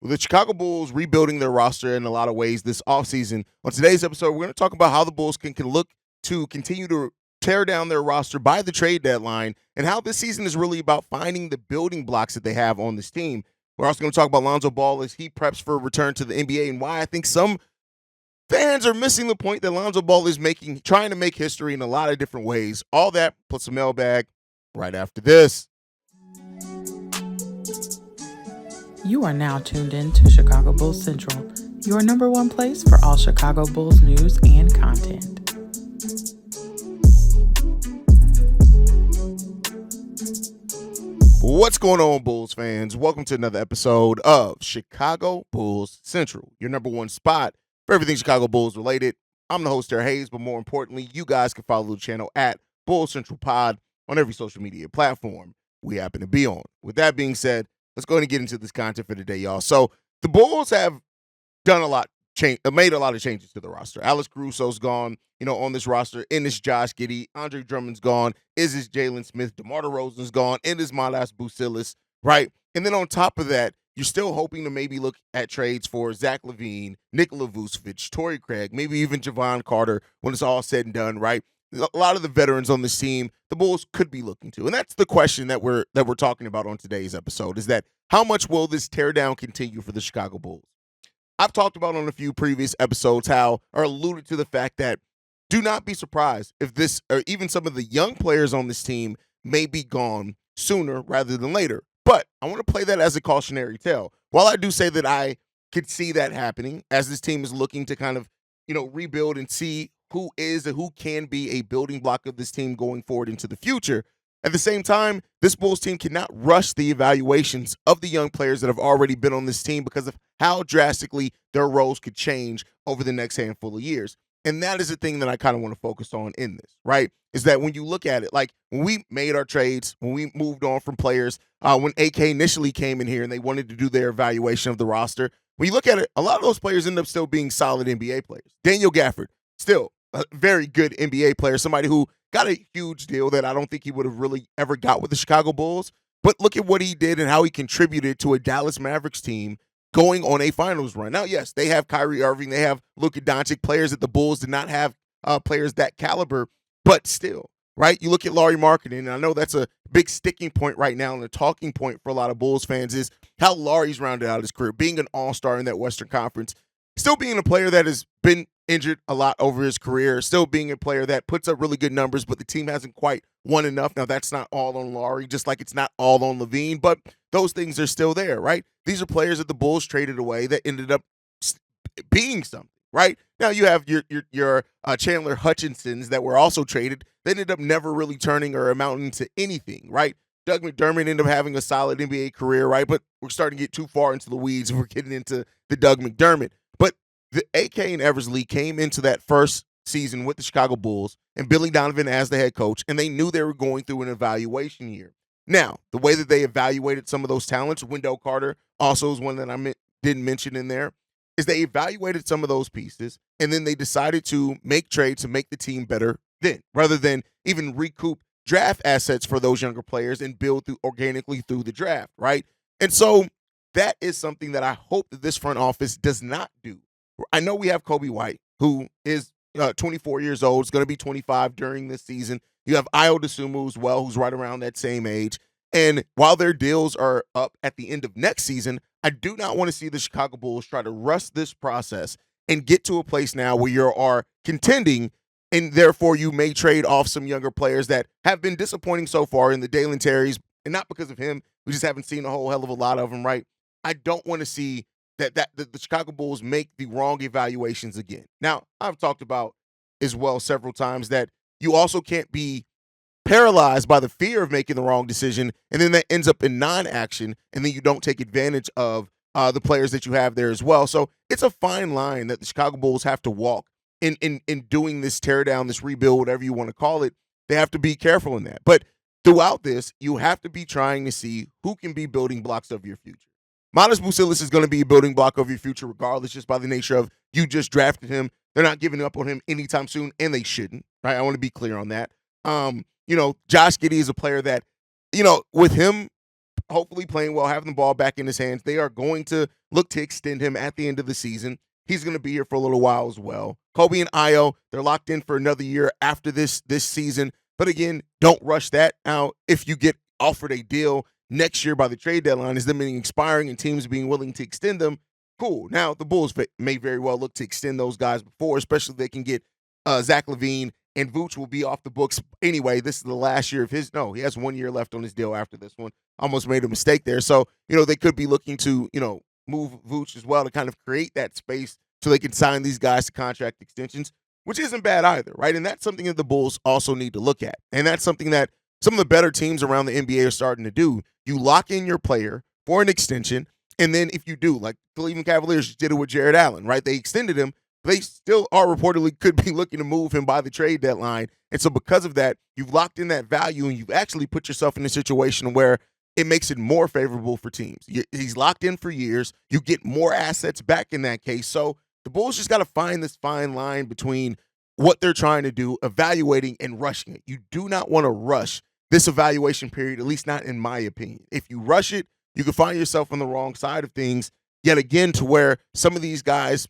with the Chicago Bulls rebuilding their roster in a lot of ways this offseason. On today's episode, we're going to talk about how the Bulls can look to continue to tear down their roster by the trade deadline and how this season is really about finding the building blocks that they have on this team. We're also going to talk about Lonzo Ball as he preps for a return to the NBA and why I think some fans are missing the point that Lonzo Ball is trying to make history in a lot of different ways. All that plus a mailbag right after this. You are now tuned in to Chicago Bulls Central, your number one place for all Chicago Bulls news and content. What's going on, Bulls fans? Welcome to another episode of Chicago Bulls Central, your number one spot for everything Chicago Bulls related. I'm the host, Terry Hayes, but more importantly, you guys can follow the channel at Bulls Central Pod on every social media platform we happen to be on. With that being said, let's go ahead and get into this content for today, y'all. So the Bulls have done made a lot of changes to the roster. Alex Caruso's gone, on this roster. In is Josh Giddey. Andre Drummond's gone. Is Jalen Smith. DeMar DeRozan's gone. In is Matas Bucilis, right? And then on top of that, you're still hoping to maybe look at trades for Zach LaVine, Nikola Vucevic, Torrey Craig, maybe even Javon Carter when it's all said and done, right? A lot of the veterans on this team, the Bulls could be looking to. And that's the question that we're talking about on today's episode, is that how much will this teardown continue for the Chicago Bulls? I've talked about on a few previous episodes or alluded to the fact that do not be surprised if this or even some of the young players on this team may be gone sooner rather than later. But I want to play that as a cautionary tale. While I do say that I could see that happening as this team is looking to kind of, rebuild and see who is and who can be a building block of this team going forward into the future. At the same time, this Bulls team cannot rush the evaluations of the young players that have already been on this team because of how drastically their roles could change over the next handful of years. And that is the thing that I kind of want to focus on in this, right? Is that when you look at it, like when we made our trades, when we moved on from players, when AK initially came in here and they wanted to do their evaluation of the roster, when you look at it, a lot of those players end up still being solid NBA players. Daniel Gafford, still a very good NBA player, somebody who got a huge deal that I don't think he would have really ever got with the Chicago Bulls. But look at what he did and how he contributed to a Dallas Mavericks team going on a finals run. Now, yes, they have Kyrie Irving, they have Luka Doncic, players that the Bulls did not have players that caliber, but still, right? You look at Lauri Markkanen, and I know that's a big sticking point right now and a talking point for a lot of Bulls fans is how Lauri's rounded out his career, being an all-star in that Western Conference, still being a player that has been injured a lot over his career, still being a player that puts up really good numbers, but the team hasn't quite won enough. Now, that's not all on Lauri, just like it's not all on LaVine, but those things are still there, right? These are players that the Bulls traded away that ended up being something, right? Now, you have your Chandler Hutchinsons that were also traded. They ended up never really turning or amounting to anything, right? Doug McDermott ended up having a solid NBA career, right? But we're starting to get too far into the weeds and we're getting into the Doug McDermott. But the AK and Eversley came into that first season with the Chicago Bulls and Billy Donovan as the head coach, and they knew they were going through an evaluation year. Now, the way that they evaluated some of those talents, Wendell Carter also is one that I didn't mention in there, is they evaluated some of those pieces, and then they decided to make trades to make the team better then, rather than even recoup draft assets for those younger players and build organically through the draft, right? And so that is something that I hope that this front office does not do. I know we have Kobe White, who is 24 years old, is going to be 25 during this season. You have Ayo Dosunmu as well, who's right around that same age. And while their deals are up at the end of next season, I do not want to see the Chicago Bulls try to rush this process and get to a place now where you are contending, and therefore you may trade off some younger players that have been disappointing so far in the Dalen Terrys, and not because of him. We just haven't seen a whole hell of a lot of them, right? I don't want to see that the Chicago Bulls make the wrong evaluations again. Now, I've talked about as well several times that you also can't be paralyzed by the fear of making the wrong decision, and then that ends up in non-action, and then you don't take advantage of the players that you have there as well. So it's a fine line that the Chicago Bulls have to walk in doing this teardown, this rebuild, whatever you want to call it. They have to be careful in that. But throughout this, you have to be trying to see who can be building blocks of your future. Matas Bucilis is going to be a building block of your future regardless, just by the nature of you just drafted him. They're not giving up on him anytime soon, and they shouldn't, right? I want to be clear on that. Josh Giddey is a player that, with him hopefully playing well, having the ball back in his hands. They are going to look to extend him at the end of the season. He's going to be here for a little while as well. Kobe and Io, they're locked in for another year after this season. But again, don't rush that out. If you get offered a deal next year by the trade deadline, is them being expiring and teams being willing to extend them, cool. Now, the Bulls may very well look to extend those guys before, especially if they can get Zach LaVine, and Vooch will be off the books anyway. This is the last year of his. No, he has 1 year left on his deal after this one. Almost made a mistake there. So, they could be looking to, move Vooch as well to kind of create that space so they can sign these guys to contract extensions, which isn't bad either, right? And that's something that the Bulls also need to look at. And that's something that some of the better teams around the NBA are starting to do. You lock in your player for an extension, and then if you do, like the Cleveland Cavaliers did it with Jared Allen, right? They extended him. They still are reportedly could be looking to move him by the trade deadline. And so because of that, you've locked in that value and you've actually put yourself in a situation where it makes it more favorable for teams. He's locked in for years. You get more assets back in that case. So the Bulls just got to find this fine line between what they're trying to do, evaluating, and rushing it. You do not want to rush this evaluation period, at least not in my opinion. If you rush it, you can find yourself on the wrong side of things yet again, to where some of these guys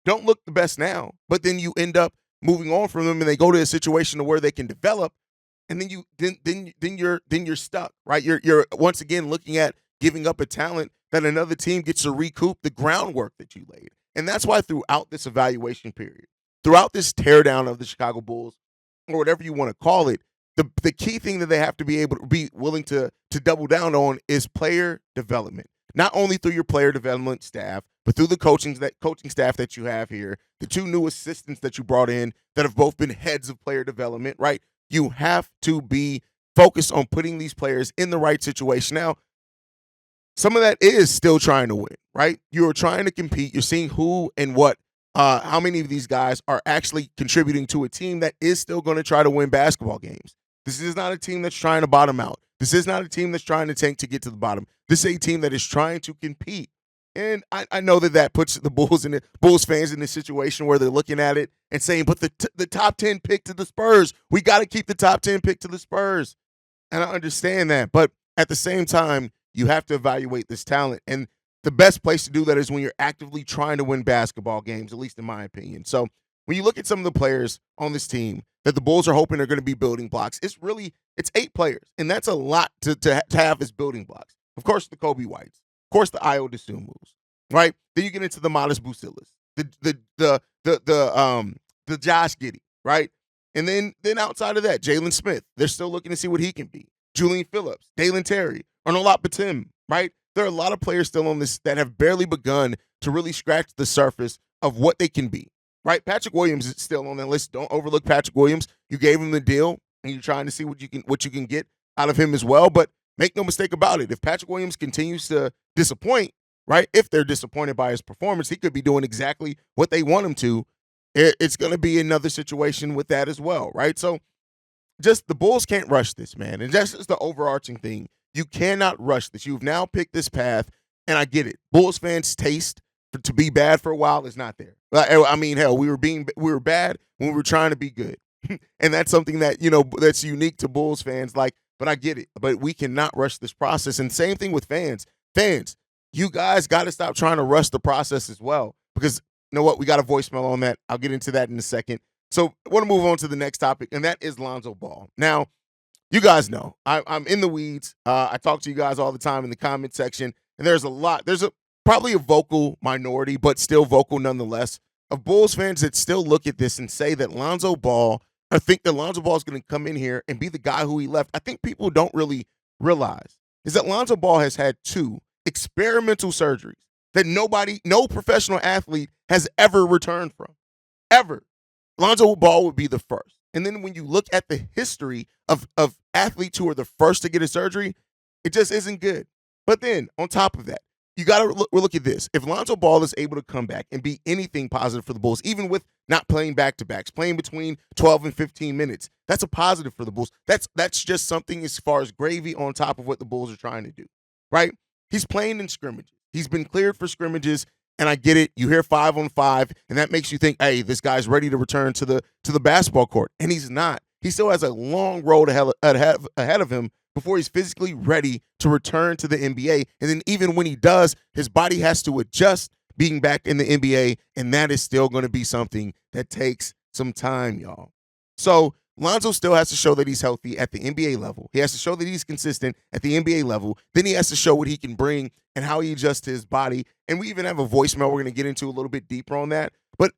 don't look the best now, but then you end up moving on from them and they go to a situation where they can develop, and then you're stuck, right? You're once again looking at giving up a talent that another team gets to recoup the groundwork that you laid. And that's why throughout this evaluation period, throughout this teardown of the Chicago Bulls, or whatever you want to call it, the key thing that they have to be able to be willing to double down on is player development. Not only through your player development staff, but through the coaching staff that you have here, the two new assistants that you brought in that have both been heads of player development, right? You have to be focused on putting these players in the right situation. Now, some of that is still trying to win, right? You're trying to compete. You're seeing who and what, how many of these guys are actually contributing to a team that is still going to try to win basketball games. This is not a team that's trying to bottom out. This is not a team that's trying to tank to get to the bottom. This is a team that is trying to compete. And I know that puts the Bulls fans in a situation where they're looking at it and saying, but the top 10 pick to the Spurs, we got to keep the top 10 pick to the Spurs. And I understand that. But at the same time, you have to evaluate this talent. And the best place to do that is when you're actively trying to win basketball games, at least in my opinion. So when you look at some of the players on this team that the Bulls are hoping are going to be building blocks, it's 8 players. And that's a lot to have as building blocks. Of course, the Kobe Whites. Of course, the Io DeSumus, right? Then you get into the Modest Bucilas, the Josh Giddey, right? And then outside of that, Jalen Smith. They're still looking to see what he can be. Julian Phillips, Dalen Terry, Arnold Batum, right? There are a lot of players still on this that have barely begun to really scratch the surface of what they can be, right? Patrick Williams is still on that list. Don't overlook Patrick Williams. You gave him the deal, and you're trying to see what you can get out of him as well. But make no mistake about it. If Patrick Williams continues to disappoint, right? If they're disappointed by his performance, he could be doing exactly what they want him to. It's going to be another situation with that as well, right? So just the Bulls can't rush this, man. And that's just the overarching thing. You cannot rush this. You've now picked this path, and I get it. Bulls fans' taste to be bad for a while is not there. I mean, hell, we were bad when we were trying to be good. And that's something that, that's unique to Bulls fans. But I get it. But we cannot rush this process. And same thing with fans. Fans, you guys got to stop trying to rush the process as well. Because you know what? We got a voicemail on that. I'll get into that in a second. So I want to move on to the next topic, and that is Lonzo Ball. Now, you guys know I'm in the weeds. I talk to you guys all the time in the comment section, and there's probably a vocal minority, but still vocal nonetheless, of Bulls fans that still look at this and say that Lonzo Ball, I think that Lonzo Ball is going to come in here and be the guy who he left. I think people don't really realize is that Lonzo Ball has had 2 experimental surgeries that no professional athlete has ever returned from, ever. Lonzo Ball would be the first. And then when you look at the history of athletes who are the first to get a surgery, it just isn't good. But then on top of that, you got to look at this. If Lonzo Ball is able to come back and be anything positive for the Bulls, even with not playing back-to-backs, playing between 12 and 15 minutes, that's a positive for the Bulls. That's just something as far as gravy on top of what the Bulls are trying to do, right? He's playing in scrimmages. He's been cleared for scrimmages, and I get it. You hear 5-on-5, and that makes you think, hey, this guy's ready to return to the basketball court, and he's not. He still has a long road ahead of him before he's physically ready to return to the NBA. And then even when he does, his body has to adjust being back in the NBA, and that is still going to be something that takes some time, y'all. So Lonzo still has to show that he's healthy at the NBA level. He has to show that he's consistent at the NBA level. Then he has to show what he can bring and how he adjusts his body. And we even have a voicemail we're going to get into a little bit deeper on that. But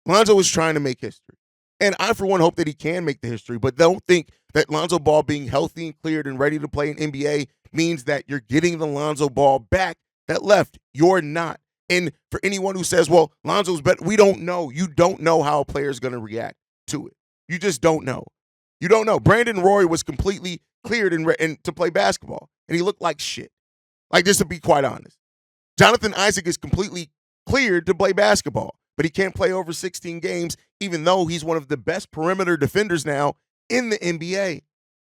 Lonzo is trying to make history. And I, for one, hope that he can make the history, but don't think that Lonzo Ball being healthy and cleared and ready to play in NBA means that you're getting the Lonzo Ball back that left. You're not. And for anyone who says, well, Lonzo's better, we don't know. You don't know how a player is going to react to it. You just don't know. You don't know. Brandon Roy was completely cleared and to play basketball, and he looked like shit. Like, just to be quite honest. Jonathan Isaac is completely cleared to play basketball, but he can't play over 16 games, even though he's one of the best perimeter defenders now in the NBA,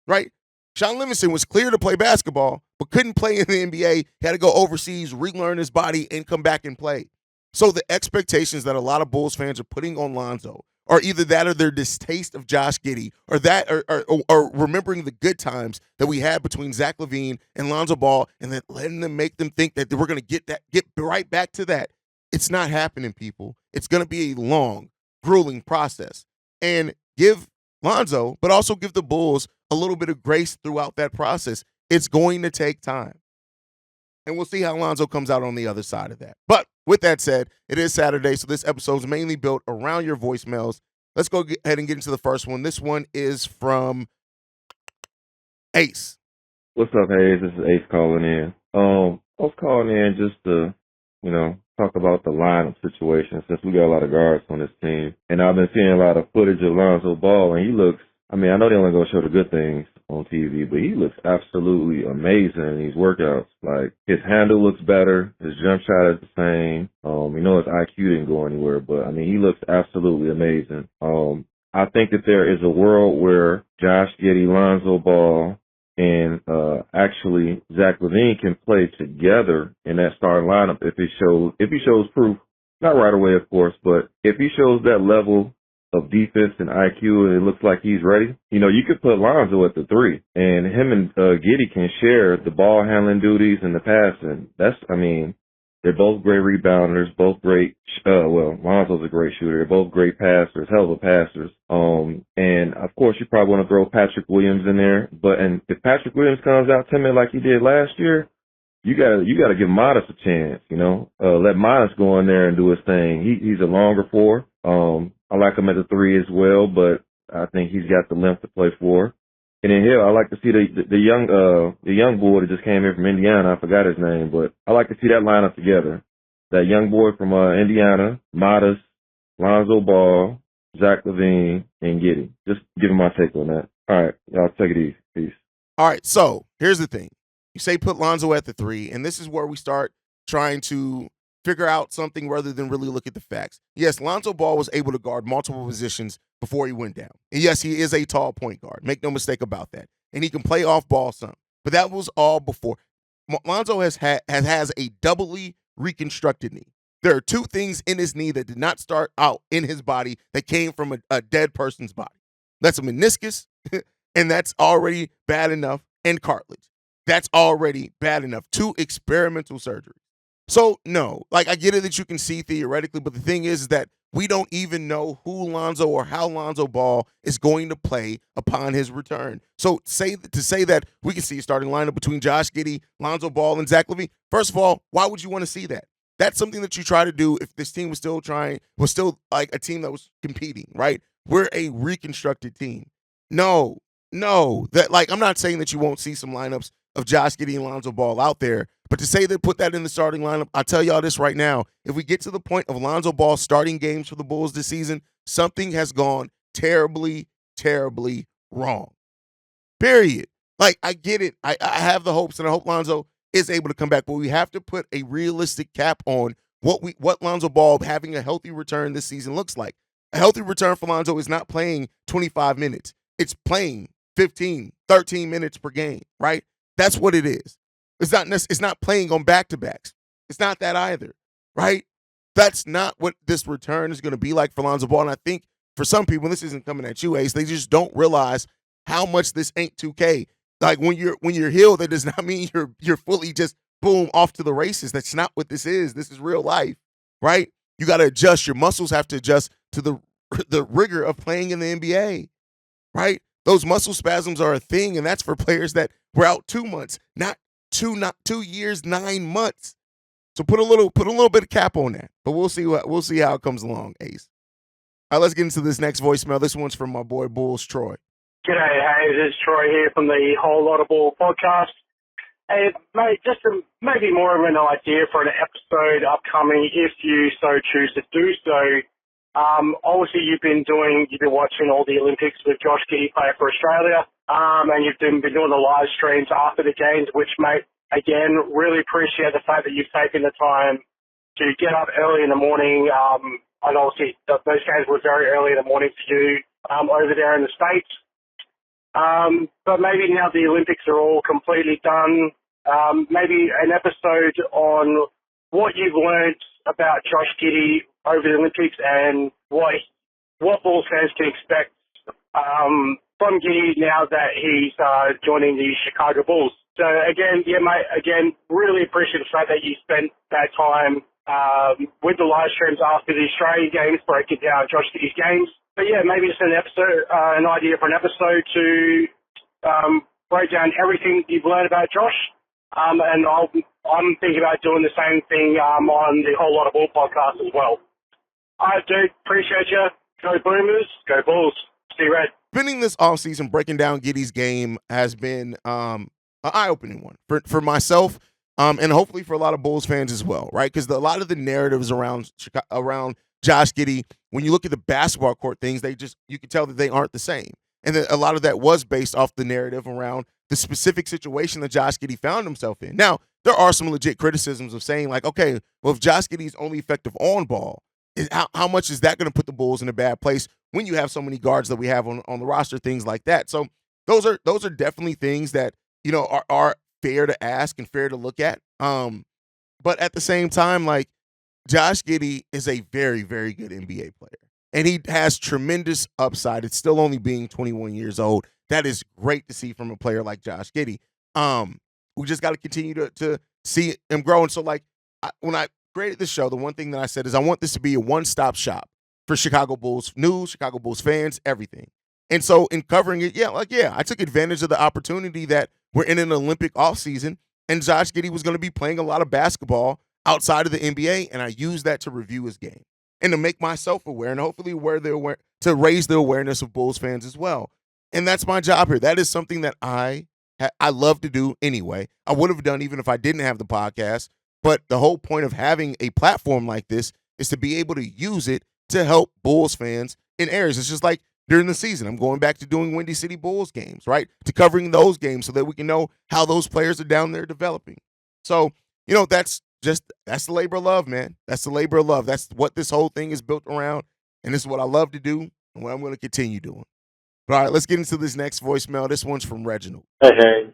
right? Sean Livingston was cleared to play basketball, but couldn't play in the NBA. He had to go overseas, relearn his body, and come back and play. So the expectations that a lot of Bulls fans are putting on Lonzo are either that or their distaste of Josh Giddey, or that or remembering the good times that we had between Zach LaVine and Lonzo Ball, and then letting them make them think that we're going to get right back to that. It's not happening, people. It's going to be a long, grueling process. And give Lonzo, but also give the Bulls a little bit of grace throughout that process. It's going to take time. And we'll see how Lonzo comes out on the other side of that. But with that said, it is Saturday, so this episode is mainly built around your voicemails. Let's go ahead and get into the first one. This one is from Ace. What's up, Hayes? This is Ace calling in. I was calling in just to, talk about the lineup situation since we got a lot of guards on this team. And I've been seeing a lot of footage of Lonzo Ball, and he looks, I know they only going to show the good things on TV, but he looks absolutely amazing in these workouts. Like, his handle looks better, his jump shot is the same. His IQ didn't go anywhere, but, he looks absolutely amazing. I think that there is a world where Josh Giddey, Lonzo Ball, and actually Zach LaVine can play together in that starting lineup if he shows proof. Not right away, of course, but if he shows that level of defense and IQ and it looks like he's ready, you could put Lonzo at the 3, and him and Giddey can share the ball handling duties and the passing. They're both great rebounders, both great, Lonzo's a great shooter. They're both great passers, hell of a passers. And of course you probably want to throw Patrick Williams in there, and if Patrick Williams comes out timid like he did last year, you gotta give Modest a chance, let Modest go in there and do his thing. He's a longer 4. I like him at the 3 as well, but I think he's got the length to play 4. And then here, I like to see the young boy that just came in from Indiana. I forgot his name, but I like to see that lineup together. That young boy from Indiana, Modest, Lonzo Ball, Zach LaVine, and Giddey. Just giving my take on that. All right, y'all take it easy. Peace. All right, so here's the thing. You say put Lonzo at the 3, and this is where we start trying to figure out something rather than really look at the facts. Yes, Lonzo Ball was able to guard multiple positions before he went down. And yes, he is a tall point guard. Make no mistake about that. And he can play off ball some. But that was all before. Lonzo has a doubly reconstructed knee. There are 2 things in his knee that did not start out in his body that came from a dead person's body. That's a meniscus, and that's already bad enough, and cartilage. That's already bad enough. 2 experimental surgeries. So, no, I get it that you can see theoretically, but the thing is that we don't even know who Lonzo or how Lonzo Ball is going to play upon his return. So to say that we can see a starting lineup between Josh Giddey, Lonzo Ball, and Zach LaVine, first of all, why would you want to see that? That's something that you try to do if this team was still like a team that was competing, right? We're a reconstructed team. No, I'm not saying that you won't see some lineups of Josh Giddey and Lonzo Ball out there, but to say that put that in the starting lineup, I'll tell y'all this right now. If we get to the point of Lonzo Ball starting games for the Bulls this season, something has gone terribly, terribly wrong. Period. I get it. I have the hopes, and I hope Lonzo is able to come back, but we have to put a realistic cap on what Lonzo Ball having a healthy return this season looks like. A healthy return for Lonzo is not playing 25 minutes. It's playing 15, 13 minutes per game, right? That's what it is. It's not playing on back-to-backs. It's not that either, right? That's not what this return is going to be like for Lonzo Ball. And I think for some people, this isn't coming at you, Ace, they just don't realize how much this ain't 2K. Like when you're healed, that does not mean you're fully just boom off to the races. That's not what this is. This is real life, right? You got to adjust. Your muscles have to adjust to the rigor of playing in the NBA, right? Those muscle spasms are a thing, and that's for players that were out 2 months, not 2 years, 9 months. So put a little bit of cap on that. But we'll see how it comes along, Ace. All right, let's get into this next voicemail. This one's from my boy Bulls Troy. G'day, Hayes. It's Troy here from the Whole Lot of Ball podcast. Hey, mate, just maybe more of an idea for an episode upcoming if you so choose to do so. Obviously, you've been watching all the Olympics with Josh Giddey play for Australia, and you've been doing the live streams after the games, which, mate, again, really appreciate the fact that you've taken the time to get up early in the morning. And obviously, those games were very early in the morning for you over there in the States. But maybe now the Olympics are all completely done, maybe an episode on what you've learned about Josh Giddey over the Olympics and what Bulls fans can expect from Giddey now that he's joining the Chicago Bulls. So again, yeah, mate, really appreciate the fact that you spent that time with the live streams after the Australian games, breaking down Josh Giddey's games. But yeah, maybe just an idea for an episode to break down everything you've learned about Josh. And I'm thinking about doing the same thing on the Whole Lot of Ball podcast as well. All right, dude, appreciate you. Go Boomers, go Bulls. See you, Red. Spending this offseason breaking down Giddey's game has been an eye-opening one for myself, and hopefully for a lot of Bulls fans as well, right? Because a lot of the narratives around Josh Giddey, when you look at the basketball court things, you can tell that they aren't the same. And that a lot of that was based off the narrative around the specific situation that Josh Giddey found himself in. Now, there are some legit criticisms of saying, like, okay, well, if Josh Giddey is only effective on ball, how much is that going to put the Bulls in a bad place when you have so many guards that we have on the roster, things like that. So those are definitely things that, you know, are fair to ask and fair to look at. But at the same time, like, Josh Giddey is a very, very good NBA player. And he has tremendous upside. It's still only being 21 years old. That is great to see from a player like Josh Giddey. We just got to continue to see him grow. And so, like, when I created this show, the one thing that I said is I want this to be a one-stop shop for Chicago Bulls news, Chicago Bulls fans, everything. And so in covering it, I took advantage of the opportunity that we're in an Olympic offseason, and Josh Giddey was going to be playing a lot of basketball outside of the NBA, and I used that to review his game and to make myself aware and hopefully to raise the awareness of Bulls fans as well. And that's my job here. That is something that I love to do anyway. I would have done even if I didn't have the podcast. But the whole point of having a platform like this is to be able to use it to help Bulls fans in areas. It's just like during the season, I'm going back to doing Windy City Bulls games, right? To covering those games so that we can know how those players are down there developing. So, you know, that's the labor of love, man. That's the labor of love. That's what this whole thing is built around. And this is what I love to do and what I'm going to continue doing. But all right, let's get into this next voicemail. This one's from Reginald. Hey,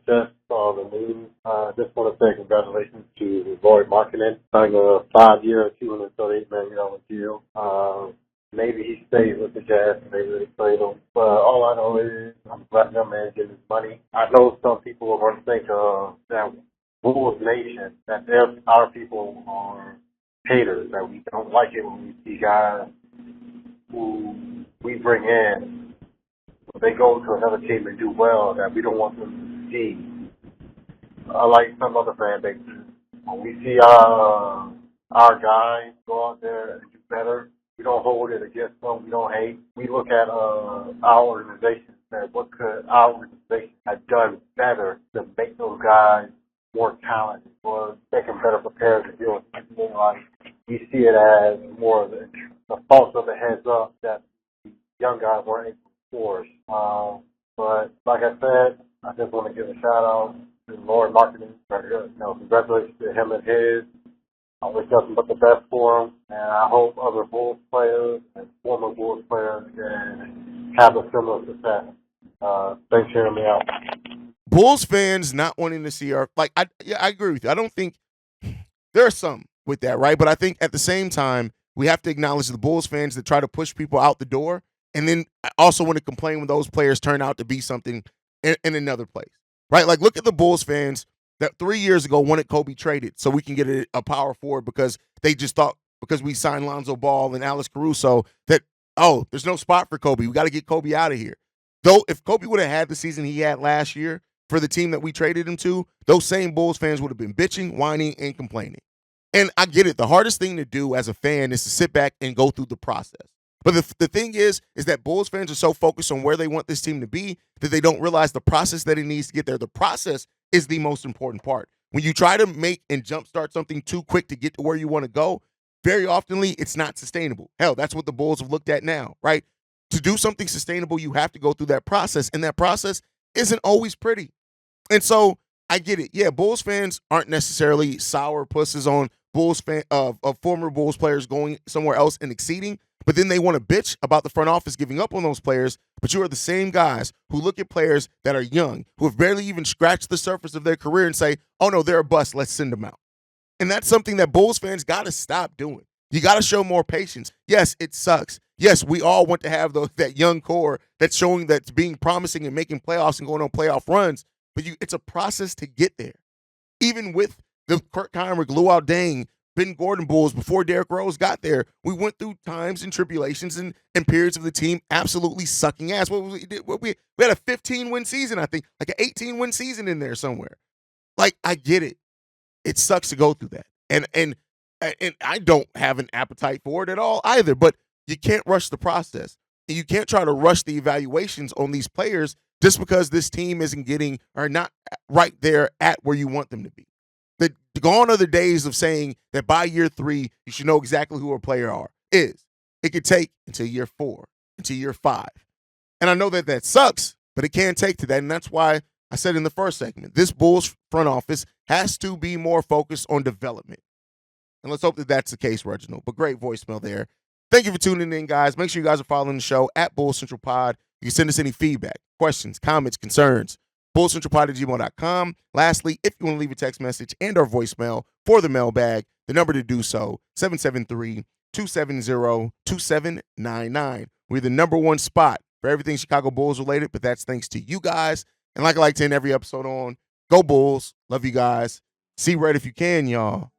just saw the news. Just want to say congratulations to Lloyd Markelle signing a 5-year, $238 million deal. Maybe he stays with the Jazz, maybe they trade him. But all I know is I'm letting that man get his money. I know some people are going to think that Bulls Nation, that our people are haters, that we don't like it when we see guys who we bring in, when they go to another team and do well, that we don't want them to see. Like some other fan bases, when we see our guys go out there and do better, we don't hold it against them. We don't hate. We look at our organization and say, what could our organization have done better to make those guys more talented or make them better prepared to deal with something like we see it as more of the fault of the heads up that the young guys weren't able to force. But like I said, I just want to give a shout out to Lloyd Markelle. Congratulations to him and his. I wish nothing but the best for him, and I hope other Bulls players and former Bulls players can have a similar success. Thanks for hearing me out. Bulls fans not wanting to see I agree with you. I don't think there are some with that, right? But I think at the same time, we have to acknowledge the Bulls fans that try to push people out the door, and then also want to complain when those players turn out to be something in another place, right? Like, look at the Bulls fans that 3 years ago wanted Kobe traded so we can get a power forward because they just thought because we signed Lonzo Ball and Alex Caruso that, oh, there's no spot for Kobe. We got to get Kobe out of here. Though if Kobe would have had the season he had last year for the team that we traded him to, those same Bulls fans would have been bitching, whining, and complaining. And I get it. The hardest thing to do as a fan is to sit back and go through the process. But the thing is that Bulls fans are so focused on where they want this team to be that they don't realize the process that it needs to get there. The process is the most important part. When you try to make and jumpstart something too quick to get to where you want to go, very oftenly it's not sustainable. Hell, that's what the Bulls have looked at now, right? To do something sustainable, you have to go through that process, and that process isn't always pretty. And so I get it. Yeah, Bulls fans aren't necessarily sour pusses on Bulls fan of former Bulls players going somewhere else and exceeding, but then they want to bitch about the front office giving up on those players. But you are the same guys who look at players that are young, who have barely even scratched the surface of their career and say, oh no, they're a bust, let's send them out. And that's something that Bulls fans got to stop doing. You got to show more patience. Yes, it sucks. Yes, we all want to have that young core that's being promising and making playoffs and going on playoff runs, but it's a process to get there. Even with the Kurt Keinrich, Luol Deng, Ben Gordon Bulls before Derrick Rose got there, we went through times and tribulations and periods of the team absolutely sucking ass. We had a 15-win season, I think, like an 18-win season in there somewhere. Like, I get it. It sucks to go through that. And I don't have an appetite for it at all either, but you can't rush the process. And you can't try to rush the evaluations on these players just because this team isn't getting or not right there at where you want them to be. Gone are the days of saying that by year 3, you should know exactly who a player is. It could take until year 4, until year 5. And I know that sucks, but it can take to that. And that's why I said in the first segment, this Bulls front office has to be more focused on development. And let's hope that that's the case, Reginald. But great voicemail there. Thank you for tuning in, guys. Make sure you guys are following the show at Bulls Central Pod. You can send us any feedback, questions, comments, concerns. BullsCentralPod@gmail.com. Lastly, if you want to leave a text message and or voicemail for the mailbag, the number to do so, 773-270-2799. We're the number one spot for everything Chicago Bulls related, but that's thanks to you guys. And like I like to end every episode on, go Bulls. Love you guys. See red if you can, y'all.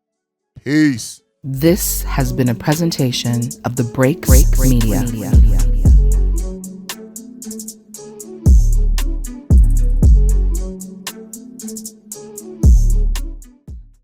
Peace. This has been a presentation of the Break Media.